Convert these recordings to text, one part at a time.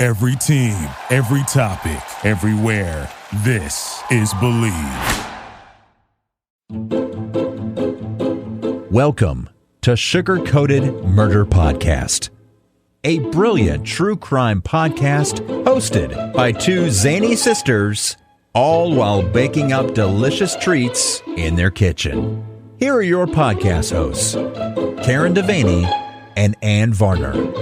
Every team, every topic, everywhere. This is Believe. Welcome to Sugar Coated Murder Podcast, a brilliant true crime podcast hosted by two zany sisters, all while baking up delicious treats in their kitchen. Here are your podcast hosts, Karen Devaney and Ann Varner.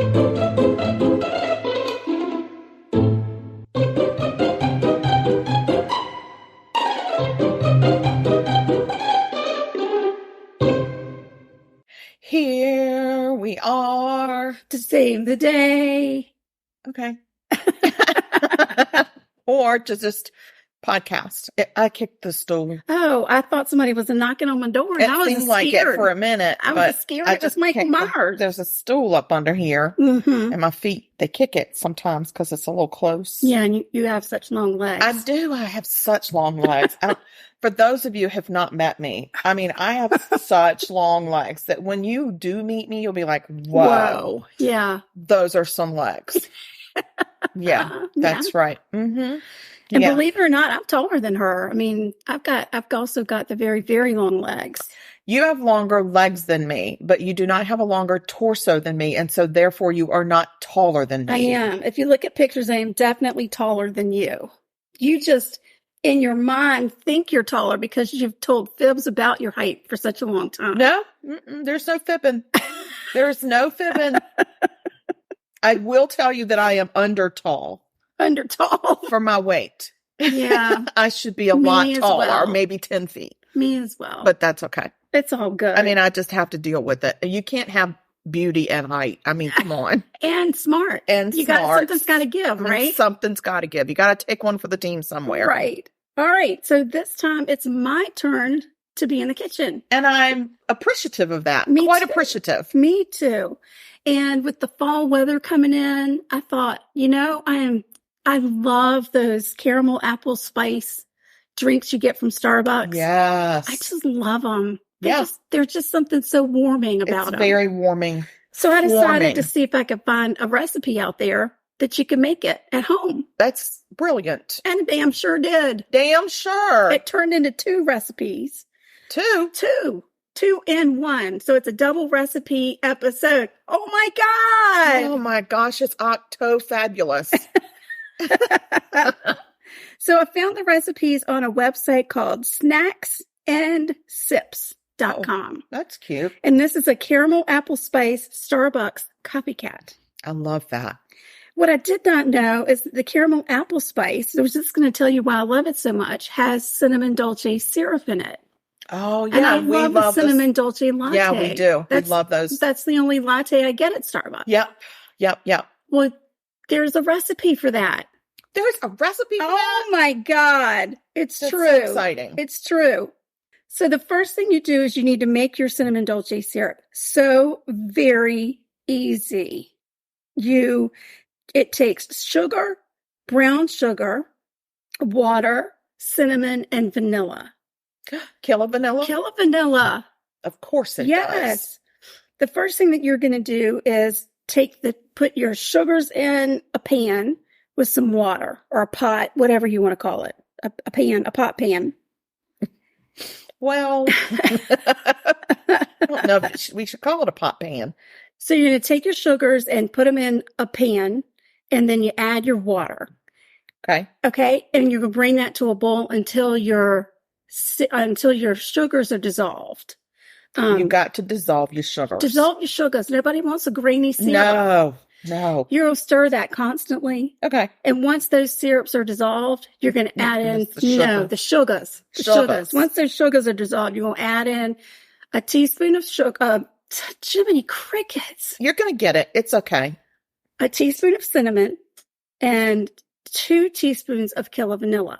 Here we are to save the day. Okay. Or to just podcast. I kicked the stool. Oh, I thought somebody was knocking on my door. And It I was seemed scared. like it for a minute. I was scared. It was Michael Myers. There's a stool up under here. Mm-hmm. And my feet, they kick it sometimes because it's a little close. Yeah, and you have such long legs. I do. I have such long legs. For those of you who have not met me, I mean, I have such long legs that when you do meet me, you'll be like, whoa. Yeah. Those are some legs. Yeah, that's right. Mm-hmm. And believe it or not, I'm taller than her. I mean, I've also got the very, very long legs. You have longer legs than me, but you do not have a longer torso than me. And so therefore you are not taller than me. I am. If you look at pictures, I am definitely taller than you. You just, in your mind, think you're taller because you've told fibs about your height for such a long time. No, there's no fibbing. There's no fibbing. I will tell you that I am under tall. Under tall. For my weight. Yeah. I should be a lot taller, well. maybe 10 feet. Me as well. But that's okay. It's all good. I mean, I just have to deal with it. You can't have beauty and height. I mean, come on. And smart. And you smart. Something's got to give, right? Something's got to give. You got to take one for the team somewhere. Right. All right. So this time it's my turn to be in the kitchen. And I'm appreciative of that. Quite appreciative. Me too. And with the fall weather coming in, I thought, I love those caramel apple spice drinks you get from Starbucks. Yes. I just love them. Yes. There's just something so warming about them. It's very warming. So I decided to see if I could find a recipe out there that you can make it at home. That's brilliant. And damn sure did. Damn sure. It turned into 2 recipes. 2 in 1. So it's a double recipe episode. Oh my God. Oh my gosh. It's octo-fabulous. So I found the recipes on a website called snacksandsips.com. Oh, that's cute. And this is a caramel apple spice Starbucks copycat. I love that. What I did not know is that the caramel apple spice, I was just going to tell you why I love it so much, has cinnamon dolce syrup in it. Oh, yeah. And I love the cinnamon dolce latte. Yeah, we do. We love those. That's the only latte I get at Starbucks. Yep. Well, there's a recipe for that. There's a recipe for that? Oh, my God. That's true. So exciting. It's true. So the first thing you do is you need to make your cinnamon dolce syrup. So very easy. It takes sugar, brown sugar, water, cinnamon, and vanilla. Kill a vanilla? Kill a vanilla. Of course it does. Yes. The first thing that you're going to do is put your sugars in a pan with some water or a pot, whatever you want to call it. A pot pan. Well, I don't know if we should call it a pot pan. So you're going to take your sugars and put them in a pan, and then you add your water. Okay. And you're going to bring that to a boil until your sugars are dissolved. You got to dissolve your sugars. Dissolve your sugars. Nobody wants a grainy syrup. No. You're going to stir that constantly. Okay. And once those syrups are dissolved, you're going to add in, the sugars. Once those sugars are dissolved, you're going to add in a teaspoon of sugar. Jiminy crickets. You're going to get it. It's okay. A teaspoon of cinnamon and 2 teaspoons of kilo vanilla.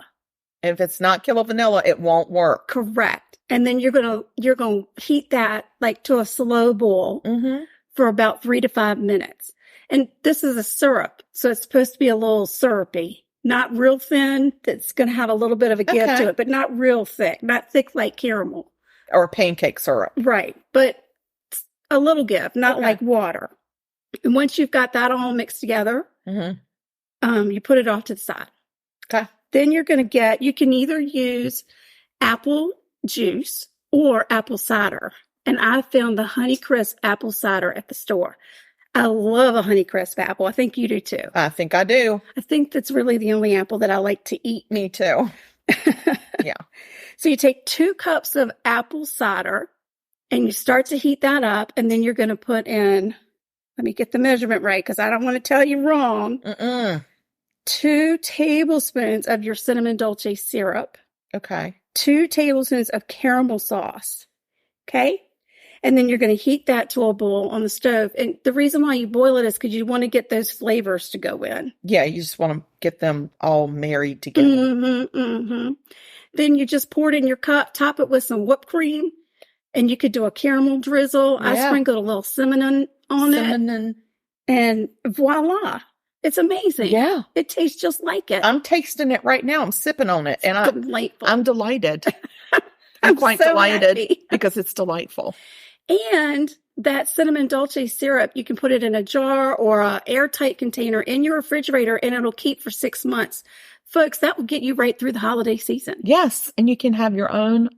If it's not kilo vanilla, it won't work. Correct. And then you're going to heat that like to a slow boil for about 3 to 5 minutes. And this is a syrup, so it's supposed to be a little syrupy, not real thin. That's going to have a little bit of a give to it, but not real thick, not thick like caramel. Or pancake syrup. Right. But a little give, not like water. And once you've got that all mixed together, You put it off to the side. Okay. Then you're going to you can either use apple juice or apple cider. And I found the Honeycrisp apple cider at the store. I love a Honeycrisp apple. I think you do too. I think I do. I think that's really the only apple that I like to eat. Me too. Yeah. So you take 2 cups of apple cider and you start to heat that up. And then you're going to put in, let me get the measurement right because I don't want to tell you wrong. 2 tablespoons of your cinnamon dolce syrup. Okay. 2 tablespoons of caramel sauce. Okay. And then you're going to heat that to a boil on the stove. And the reason why you boil it is because you want to get those flavors to go in. Yeah, you just want to get them all married together. Then you just pour it in your cup, top it with some whipped cream, and you could do a caramel drizzle. Yeah. I sprinkled a little cinnamon on it. And voila. It's amazing. Yeah. It tastes just like it. I'm tasting it right now. I'm sipping on it. And delightful. I'm delighted. I'm quite so delighted happy. Because it's delightful. And that cinnamon dolce syrup, you can put it in a jar or an airtight container in your refrigerator and it'll keep for 6 months. Folks, that will get you right through the holiday season. Yes. And you can have your own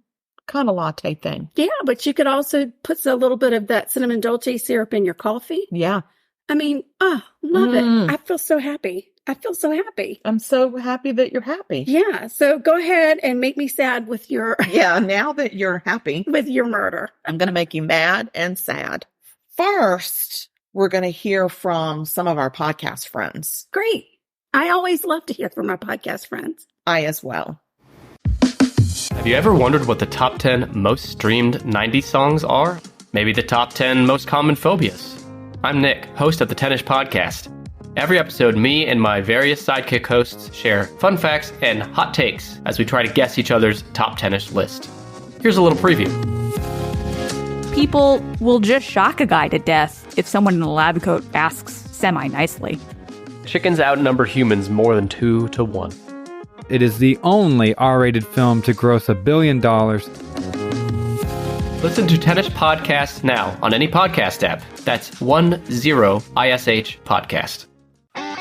kind of latte thing. Yeah, but you could also put a little bit of that cinnamon dolce syrup in your coffee. Yeah. I mean, love it. I feel so happy. I'm so happy that you're happy. Yeah. So go ahead and make me sad with your... Yeah, now that you're happy. With your murder. I'm going to make you mad and sad. First, we're going to hear from some of our podcast friends. Great. I always love to hear from our podcast friends. I as well. Have you ever wondered what the top 10 most streamed 90s songs are? Maybe the top 10 most common phobias? I'm Nick, host of the 10ish podcast. Every episode, me and my various sidekick hosts share fun facts and hot takes as we try to guess each other's top 10ish list. Here's a little preview. People will just shock a guy to death if someone in a lab coat asks semi-nicely. Chickens outnumber humans more than 2 to 1. It is the only R-rated film to gross $1 billion. Listen to 10ish Podcast now on any podcast app. That's 10ISH Podcast.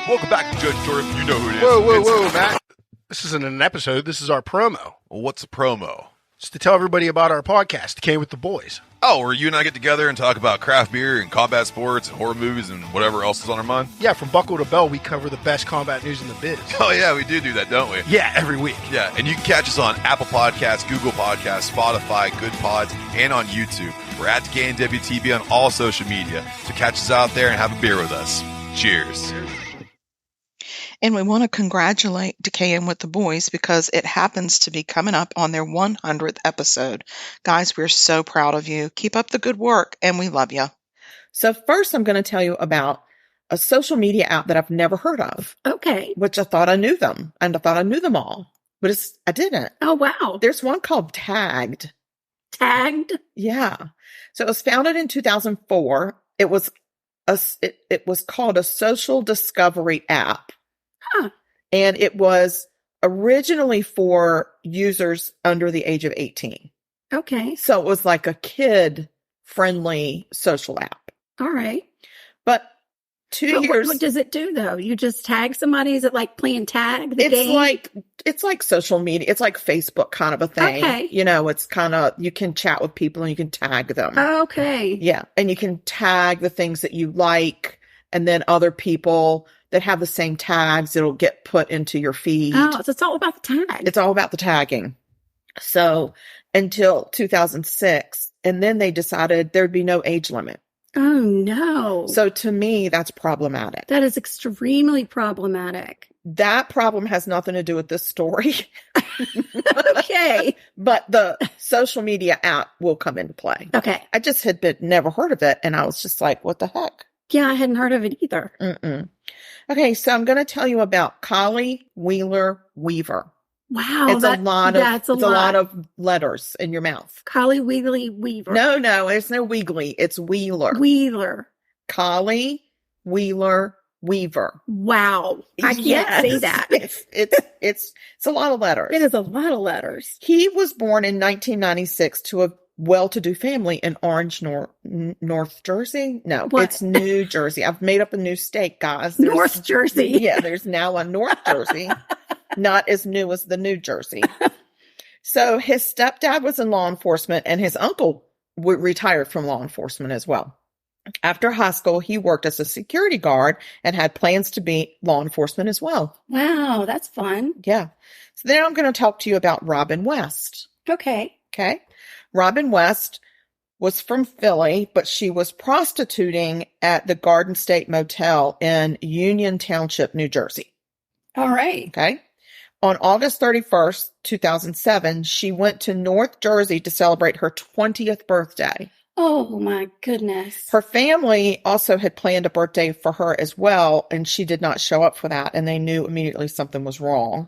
Welcome back to Judge Jordan. You know who it is. Whoa, Matt. This isn't an episode. This is our promo. Well, what's a promo? Just to tell everybody about our podcast, Came with the Boys. Oh, where you and I get together and talk about craft beer and combat sports and horror movies and whatever else is on our mind? Yeah, from buckle to bell, we cover the best combat news in the biz. Oh, yeah, we do that, don't we? Yeah, every week. Yeah, and you can catch us on Apple Podcasts, Google Podcasts, Spotify, Good Pods, and on YouTube. We're at DecayingWTB on all social media. So catch us out there and have a beer with us. Cheers. And we want to congratulate Decaying with the Boys because it happens to be coming up on their 100th episode. Guys, we're so proud of you. Keep up the good work, and we love you. So first, I'm going to tell you about a social media app that I've never heard of. Okay. Which I thought I knew them, and I thought I knew them all. But I didn't. Oh, wow. There's one called Tagged. Tagged? Yeah. So it was founded in 2004. It was called a social discovery app. Huh. And it was originally for users under the age of 18. Okay. So it was like a kid-friendly social app. All right. But 2 years... What does it do, though? You just tag somebody? Is it like playing tag, the game? It's like social media. It's like Facebook kind of a thing. Okay. You know, it's kind of... You can chat with people and you can tag them. Okay. Yeah. And you can tag the things that you like, and then other people that have the same tags, it'll get put into your feed. Oh, so it's all about the tag. It's all about the tagging. So until 2006, and then they decided there'd be no age limit. Oh, no. So to me, that's problematic. That is extremely problematic. That problem has nothing to do with this story. Okay. But the social media app will come into play. Okay. I just had never heard of it, and I was just like, what the heck? Yeah, I hadn't heard of it either. Mm-mm. Okay, so I'm going to tell you about Collie Wheeler Weaver. Wow, it's a lot of letters in your mouth. Collie Wheeler Weaver. No, there's no Weegly. It's Wheeler. Wheeler. Collie Wheeler Weaver. Wow, I can't say that. It's a lot of letters. It is a lot of letters. He was born in 1996 to a well-to-do family in Orange, North Jersey. No, What? it's New Jersey. I've made up a new state, guys. North Jersey. Yeah, there's now a North Jersey, not as new as the New Jersey. So his stepdad was in law enforcement, and his uncle retired from law enforcement as well. After high school, he worked as a security guard and had plans to be law enforcement as well. Wow, that's fun. Yeah. So then I'm going to talk to you about Robin West. Okay. Okay. Robin West was from Philly, but she was prostituting at the Garden State Motel in Union Township, New Jersey. All right. Okay. On August 31st, 2007, she went to North Jersey to celebrate her 20th birthday. Oh, my goodness. Her family also had planned a birthday for her as well, and she did not show up for that, and they knew immediately something was wrong.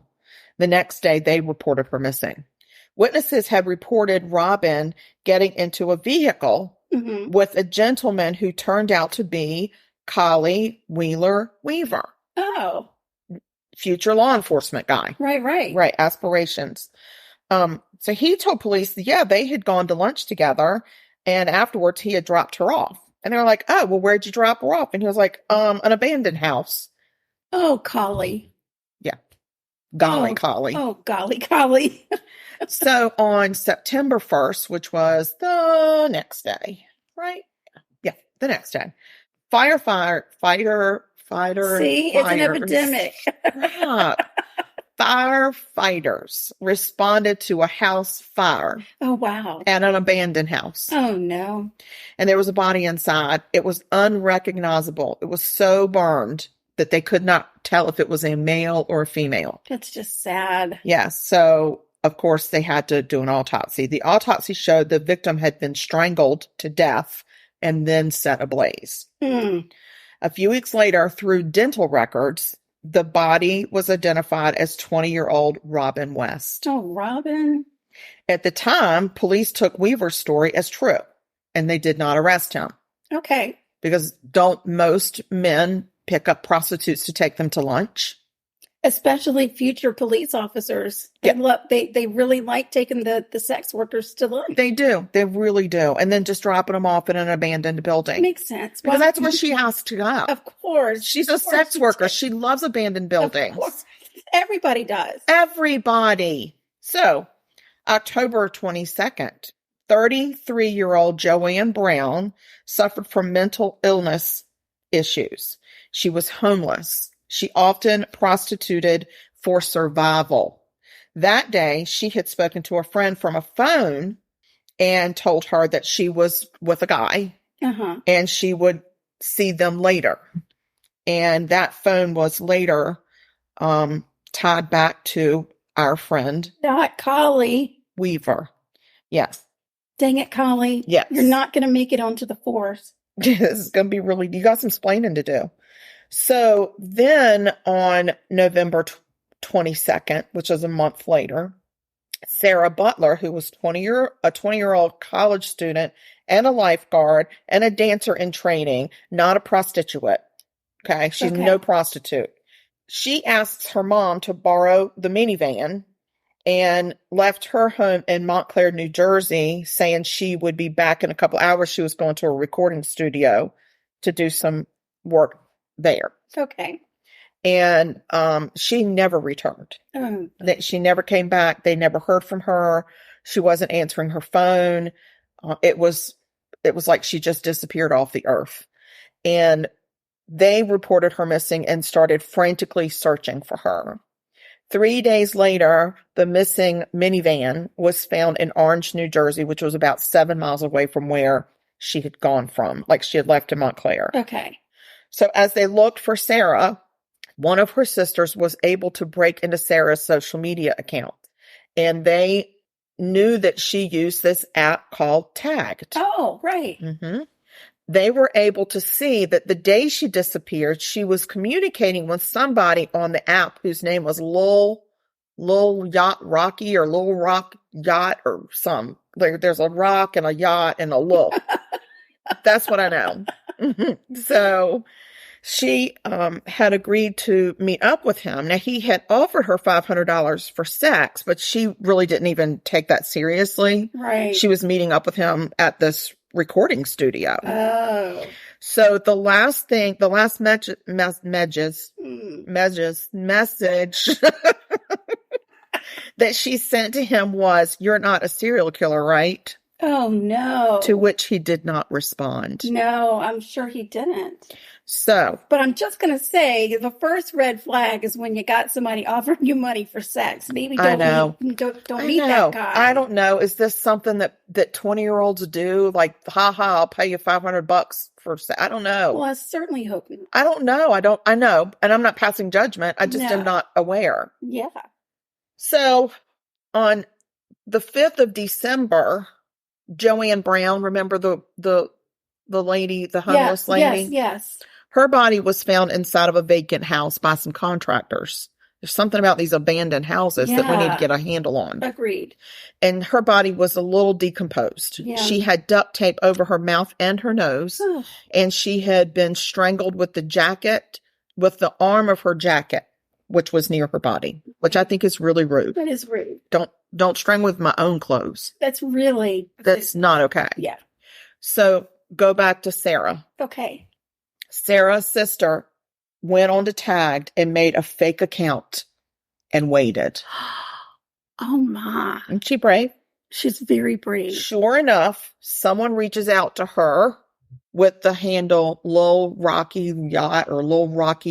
The next day, they reported her missing. Witnesses had reported Robin getting into a vehicle with a gentleman who turned out to be Collie Wheeler Weaver. Oh. Future law enforcement guy. Right. Aspirations. So he told police that, yeah, they had gone to lunch together, and afterwards he had dropped her off. And they were like, oh, well, where'd you drop her off? And he was like, an abandoned house. Oh, Collie. Yeah. Golly, Collie. Oh, golly, Collie. So on September 1st, which was the next day, right? Yeah, the next day. Firefighters. See, it's an epidemic. Firefighters responded to a house fire. Oh, wow. At an abandoned house. Oh, no. And there was a body inside. It was unrecognizable. It was so burned that they could not tell if it was a male or a female. That's just sad. Yes. So, of course, they had to do an autopsy. The autopsy showed the victim had been strangled to death and then set ablaze. A few weeks later, through dental records, the body was identified as 20-year-old Robin West. Oh, Robin. At the time, police took Weaver's story as true, and they did not arrest him. Okay. Because don't most men pick up prostitutes to take them to lunch? Especially future police officers. They really like taking the sex workers to lunch. They do. They really do. And then just dropping them off in an abandoned building. Makes sense. Because that's where she has to go. Of course. She's a sex worker. She loves abandoned buildings. Of course. Everybody does. Everybody. So, October 22nd, 33-year-old Joanne Brown suffered from mental illness issues. She was homeless. She often prostituted for survival. That day, she had spoken to a friend from a phone and told her that she was with a guy and she would see them later. And that phone was later tied back to our friend. Not Collie. Weaver. Yes. Dang it, Collie. Yes. You're not going to make it onto the force. This is going to be you got some explaining to do. So then on November 22nd, which is a month later, Sarah Butler, who was a 20-year-old college student and a lifeguard and a dancer in training, not a prostitute. Okay. She's no prostitute. She asks her mom to borrow the minivan and left her home in Montclair, New Jersey, saying she would be back in a couple hours. She was going to a recording studio to do some work there. Okay. And she never returned. She never came back. They never heard from her. She wasn't answering her phone. It was like she just disappeared off the earth. And they reported her missing and started frantically searching for her. 3 days later, the missing minivan was found in Orange, New Jersey, which was about 7 miles away from where she had gone from. Like she had left in Montclair. Okay. So as they looked for Sarah, one of her sisters was able to break into Sarah's social media account. And they knew that she used this app called Tagged. Oh, right. They were able to see that the day she disappeared, she was communicating with somebody on the app whose name was Lil Yacht Rocky or Lil Rock Yacht or some. There's a rock and a yacht and a Lil. That's what I know. So She had agreed to meet up with him. Now, he had offered her $500 for sex, but she really didn't even take that seriously. Right. She was meeting up with him at this recording studio. Oh. So the last message that she sent to him was, "You're not a serial killer, right?" Oh, no. To which he did not respond. No, I'm sure he didn't. So. But I'm just going to say the first red flag is when you got somebody offering you money for sex. Maybe don't meet that guy. I don't know. Is this something that 20-year-olds do? Like, I'll pay you $500 for sex. I don't know. Well, I certainly hope not. I don't know. I know. And I'm not passing judgment. I just am not aware. Yeah. So on the 5th of December, Joanne Brown, remember the lady, the homeless lady? Yes. Her body was found inside of a vacant house by some contractors. There's something about these abandoned houses that we need to get a handle on. Agreed. And her body was a little decomposed. Yeah. She had duct tape over her mouth and her nose, and she had been strangled with the arm of her jacket, which was near her body, which I think is really rude. That is rude. Don't strangle with my own clothes. That's not okay. Yeah. So go back to Sarah. Okay. Sarah's sister went on to Tagged and made a fake account and waited. Oh my. Isn't she brave? She's very brave. Sure enough, someone reaches out to her with the handle Lil Rocky Yacht or Lil Rock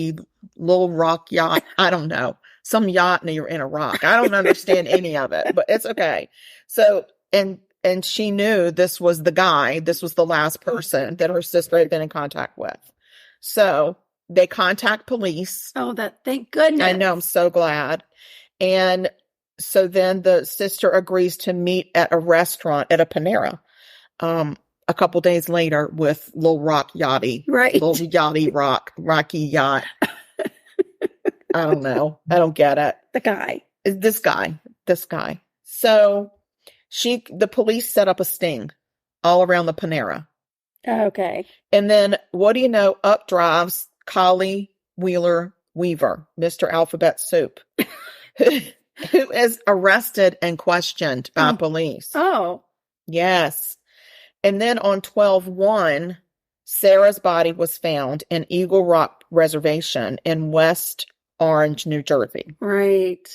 Yacht. I don't know. Some yacht in a rock. I don't understand any of it, but it's okay. So, and she knew this was the guy. This was the last person that her sister had been in contact with. So they contact police. Oh, thank goodness. I know. I'm so glad. And so then the sister agrees to meet at a restaurant at a Panera, a couple days later with Lil Rock Yachty. Right. Lil Yachty Rocky Yacht. I don't know. I don't get it. This guy. So the police set up a sting all around the Panera. Okay. And then what do you know? Up drives Collie Wheeler Weaver, Mr. Alphabet Soup, who is arrested and questioned by police. Oh. Yes. And then on 12/1, Sarah's body was found in Eagle Rock Reservation in West Orange, New Jersey. Right.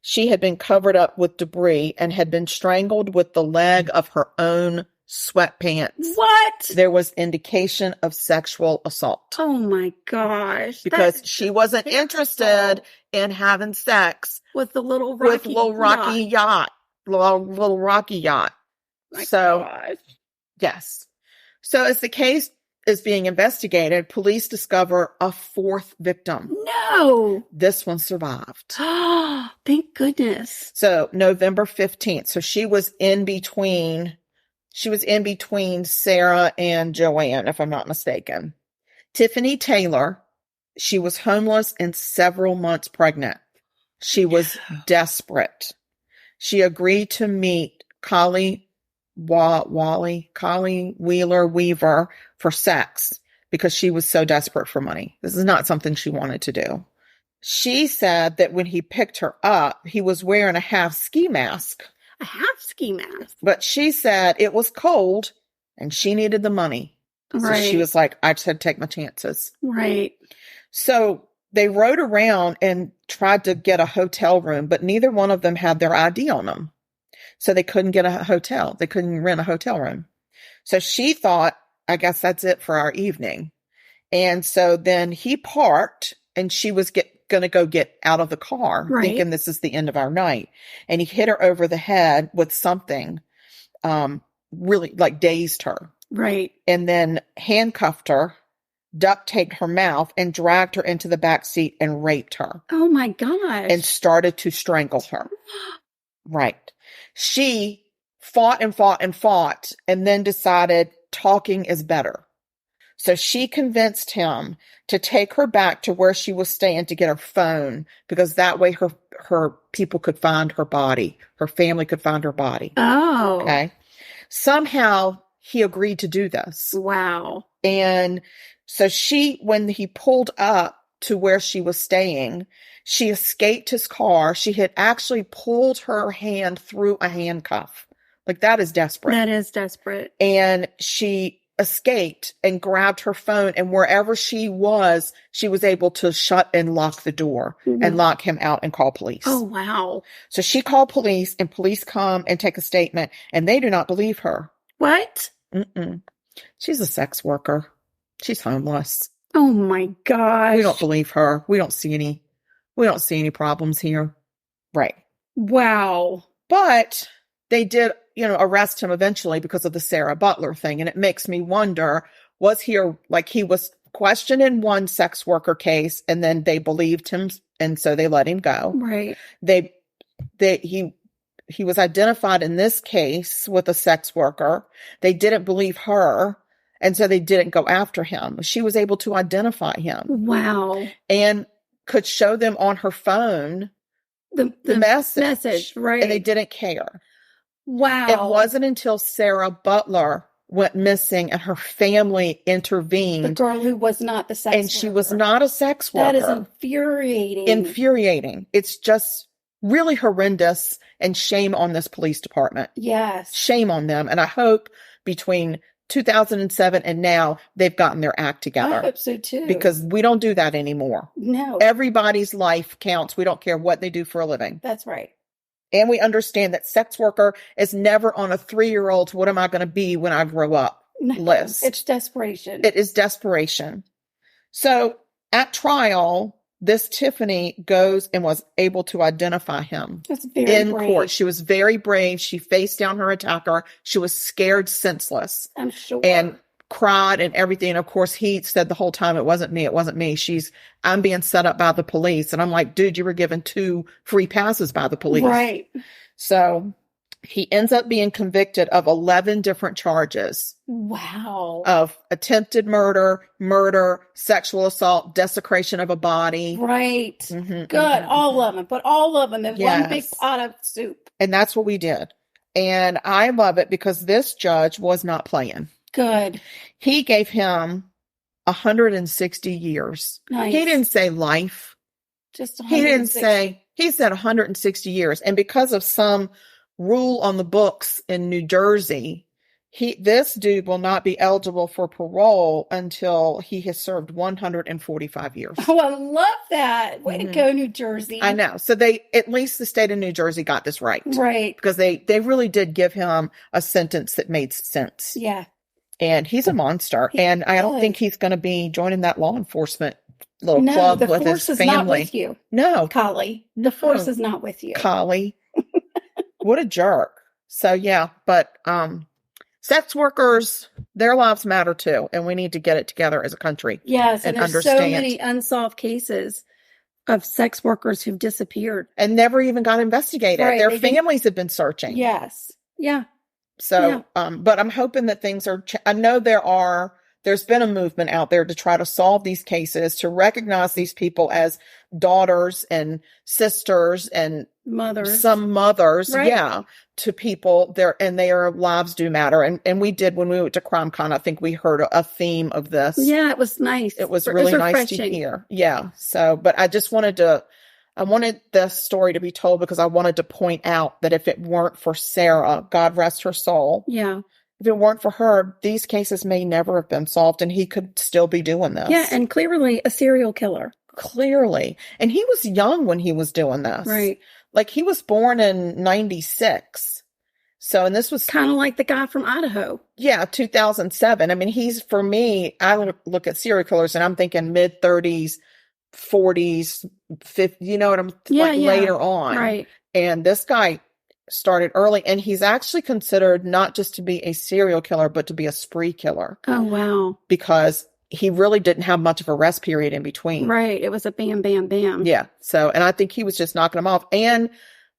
She had been covered up with debris and had been strangled with the leg of her own sweatpants. What? There was indication of sexual assault. Oh my gosh. Because she wasn't interested in having sex with the little Rocky yacht. Little Rocky Yacht. Gosh. Yes. So as the case is being investigated, police discover a 4th victim. No. This one survived. Thank goodness. So November 15th. So she was in between Sarah and Joanne, if I'm not mistaken. Tiffany Taylor, she was homeless and several months pregnant. She was desperate. She agreed to meet Collie Wheeler Weaver for sex because she was so desperate for money. This is not something she wanted to do. She said that when he picked her up, he was wearing a half ski mask. A half ski mask. But she said it was cold and she needed the money. Right. So she was like, I just had to take my chances. Right. So they rode around and tried to get a hotel room, but neither one of them had their ID on them. So they couldn't get a hotel. They couldn't rent a hotel room. So she thought, I guess that's it for our evening. And so then he parked and she was going to go get out of the car, thinking this is the end of our night. And he hit her over the head with something, really like dazed her. Right. And then handcuffed her, duct taped her mouth, and dragged her into the back seat and raped her. Oh my gosh. And started to strangle her. Right. She fought and fought and fought and then decided talking is better. So she convinced him to take her back to where she was staying to get her phone because that way her people could find her body. Her family could find her body. Oh. Okay. Somehow he agreed to do this. Wow. And So when he pulled up to where she was staying, she escaped his car. She had actually pulled her hand through a handcuff. Like, that is desperate. That is desperate. And she escaped and grabbed her phone, and wherever she was able to shut and lock the door and lock him out and call police. Oh, wow. So she called police, and police come and take a statement, and they do not believe her. What? Mm-mm. She's a sex worker. She's homeless. Oh my gosh. We don't believe her. We don't see any problems here. Right. Wow. But they did, arrest him eventually because of the Sarah Butler thing. And it makes me wonder, was he he was questioned in one sex worker case, and then they believed him, and so they let him go. Right. He was identified in this case with a sex worker. They didn't believe her, and so they didn't go after him. She was able to identify him. Wow. And could show them on her phone the message. Right. And they didn't care. Wow. It wasn't until Sarah Butler went missing and her family intervened. The girl who was not the sex worker. And she was not a sex worker. That is infuriating. Infuriating. It's just really horrendous, and shame on this police department. Yes. Shame on them. And I hope between 2007 and now they've gotten their act together. I hope so too. Because we don't do that anymore. No. Everybody's life counts. We don't care what they do for a living. That's right. And we understand that sex worker is never on a 3-year-old's what am I going to be when I grow up list. It's desperation. It is desperation. So at trial, this Tiffany goes and was able to identify him. That's very in brave. court. She was very brave. She faced down her attacker. She was scared senseless. I'm sure. And cried and everything. And of course, he said the whole time, it wasn't me. I'm being set up by the police. And I'm like, dude, you were given 2 free passes by the police. Right. So he ends up being convicted of 11 different charges. Wow. Of attempted murder, sexual assault, desecration of a body. Right. Mm-hmm, good. All of them. Put all of them in one big pot of soup. And that's what we did. And I love it because this judge was not playing. Good. He gave him 160 years. Nice. He didn't say life. Just 160. He said 160 years. And because of some rule on the books in New Jersey, this dude will not be eligible for parole until he has served 145 years. Oh, I love that. Way to go, New Jersey. I know. So at least the state of New Jersey got this right. Right. Because they really did give him a sentence that made sense. Yeah. And he's a monster. And I don't think he's going to be joining that law enforcement little club with his family. The force is not with you. No. Collie. The force is not with you. Collie. What a jerk. So, yeah. But sex workers, their lives matter too. And we need to get it together as a country. Yes. And there's understand. So many unsolved cases of sex workers who've disappeared. And never even got investigated. Right, Their families have been searching. Yes. Yeah. So, but I'm hoping that things are, I know there's been a movement out there to try to solve these cases, to recognize these people as daughters and sisters and mothers, some mothers, right. to people there, and their lives do matter. And we did, when we went to CrimeCon, I think we heard a theme of this. Yeah, it was nice. It was really nice to hear. Yeah. So, but I just I wanted this story to be told because I wanted to point out that if it weren't for Sarah, God rest her soul. Yeah. If it weren't for her, these cases may never have been solved, and he could still be doing this. Yeah, and clearly a serial killer. Clearly. And he was young when he was doing this. Right. Like, he was born in 96. So, and this was kind of like the guy from Idaho. Yeah, 2007. I mean, for me, I look at serial killers and I'm thinking mid-30s, 40s, 50, you know what I'm later on. Right. And this guy started early, and he's actually considered not just to be a serial killer, but to be a spree killer. Oh, wow. Because he really didn't have much of a rest period in between. Right. It was a bam, bam, bam. Yeah. So, and I think he was just knocking them off. And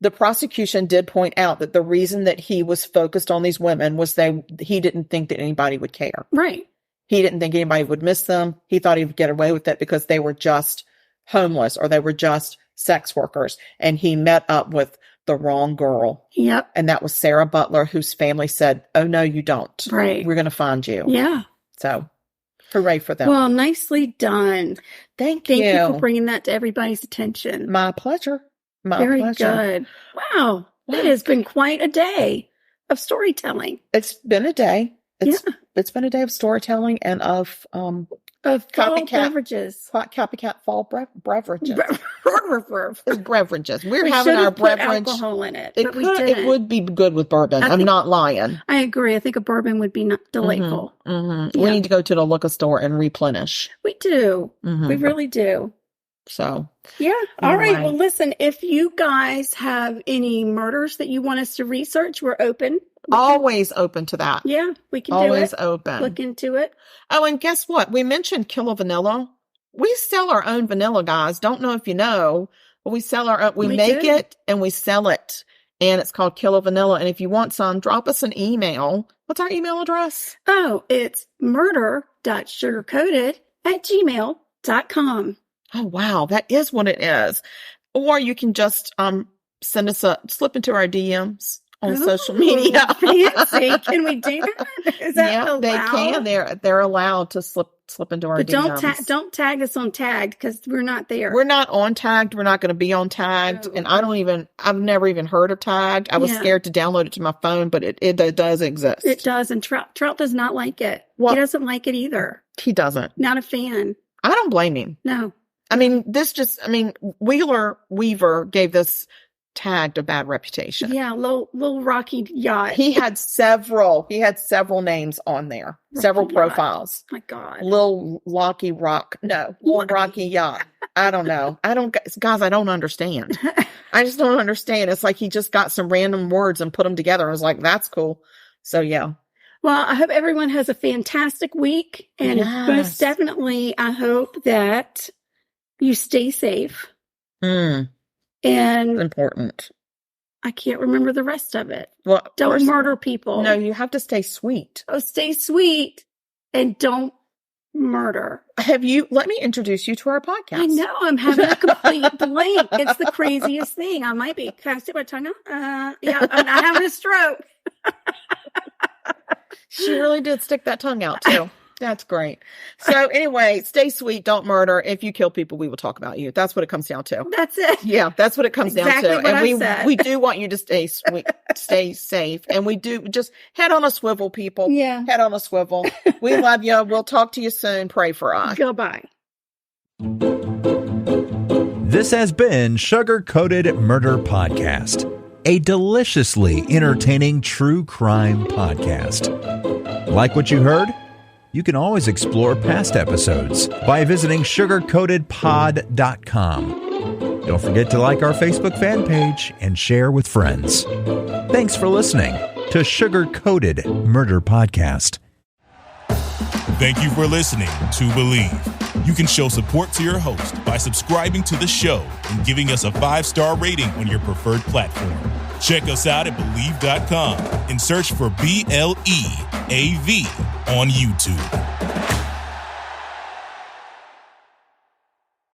the prosecution did point out that the reason that he was focused on these women was he didn't think that anybody would care. Right. He didn't think anybody would miss them. He thought he would get away with it because they were just homeless or they were just sex workers. And he met up with the wrong girl. Yep. And that was Sarah Butler, whose family said, oh, no, you don't. Right. We're going to find you. Yeah. So, Hooray for them. Well, nicely done. Thank you for bringing that to everybody's attention. My pleasure. Very good. Wow. It has been quite a day of storytelling. It's been a day. It's been a day of storytelling and of beverages. Copycat fall beverages. Beverages. We're we having our put beverage. Alcohol in it. It would be good with bourbon. I'm not lying. I agree. I think a bourbon would be delightful. Mm-hmm. Yeah. We need to go to the liquor store and replenish. We do. Mm-hmm. We really do. So, yeah. All right. Well, listen, if you guys have any murders that you want us to research, we're open. Always open to that. Yeah, we can always do it. Open. Look into it. Oh, and guess what? We mentioned Killer Vanilla. We sell our own vanilla, guys. Don't know if you know, but we sell our own. We make it and we sell it. And it's called Killer Vanilla. And if you want some, drop us an email. What's our email address? Oh, it's murder.sugarcoated@gmail.com. Oh, wow. That is what it is. Or you can just send us slip into our DMs on social media. Fancy. Can we do that? Is that allowed? They can. They're allowed to slip into our DMs. But don't tag us on tagged because we're not there. We're not on tagged. We're not going to be on tagged. And I've never even heard of tagged. I was scared to download it to my phone, but it does exist. It does. And Trout does not like it. He doesn't like it either. He doesn't. Not a fan. I don't blame him. No. Wheeler Weaver gave this tagged a bad reputation. Yeah, little rocky yacht. He had several names on there, several profiles. Oh my God. Little Rocky Yacht. I don't know. Guys, I don't understand. I just don't understand. It's like he just got some random words and put them together. I was like, that's cool. So yeah. Well, I hope everyone has a fantastic week. And most definitely, I hope that you stay safe. And it's important. I can't remember the rest of it. Well, don't murder people. No, you have to stay sweet. Oh, stay sweet and don't murder. Let me introduce you to our podcast. I know. I'm having a complete blank. It's the craziest thing. Can I stick my tongue out? I'm not having a stroke. She really did stick that tongue out too. That's great. So anyway, stay sweet, don't murder. If you kill people, we will talk about you. That's what it comes down to. That's it. Yeah, that's what it comes down to. And we do want you to stay sweet, stay safe. And we do just head on a swivel, people. Yeah. Head on a swivel. We love you. We'll talk to you soon. Pray for us. Goodbye. This has been Sugar Coated Murder Podcast, a deliciously entertaining true crime podcast. Like what you heard? You can always explore past episodes by visiting sugarcoatedpod.com. Don't forget to like our Facebook fan page and share with friends. Thanks for listening to Sugar Coated Murder Podcast. Thank you for listening to Believe. You can show support to your host by subscribing to the show and giving us a 5-star rating on your preferred platform. Check us out at Believe.com and search for BLEAV on YouTube.